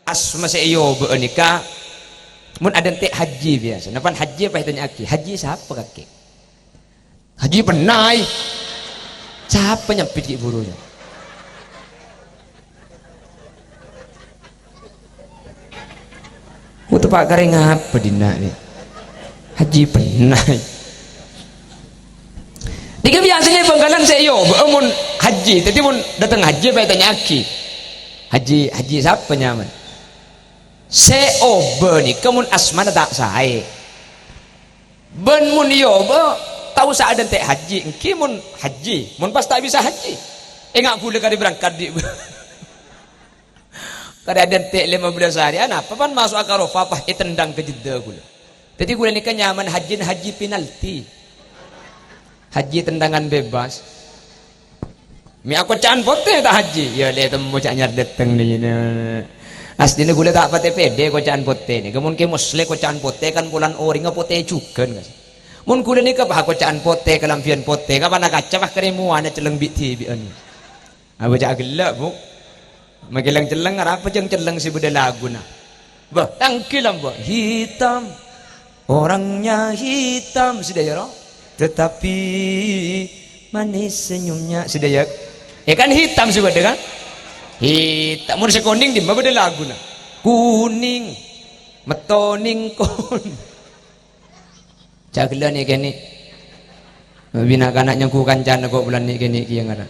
asma seyo be nikah mun ada ente haji biasa napan haji apa tanya aki haji siapa kaki haji penai siapa nyempit ki burunya untuk pak kare ngapa dina nih haji penai dika biasanya bangkalan seyo mun haji tadi mun datang haji apa tanya aki haji siapa nyaman seobe ni kemun asmana tak sae ben mun yobe tahu sa ada teh haji engki mun haji mun pas tak bisa haji enggak kula kali berangkat di kada ada teh 15 hari apa pan masuk akar Arafah tendang ke Jeddah kula jadi kula ni kan nyaman haji penalti haji tendangan bebas mi aku can pote tak haji ya le temu cak nyar dateng ni aslinya gue tak pate pede kocaan pote ni kemun ke musle kocaan pote kan bulan oring pote juga kan mun gue ni ke bah kocaan pote kelampian pote kapan nak kaca bah keremu ana celeng biti bi ani abu cak gelak bu magelang celeng apa jeng celeng si budak lagu na bah tangkilam bah hitam orangnya hitam sudah ya tetapi manis senyumnya sudah ya kan hitam sih budak kan hitam mun kuning di mana lagu na kuning metoning kon cagla ni kini bina kanaknya ku kancan kok bulan ni kini kiyang ada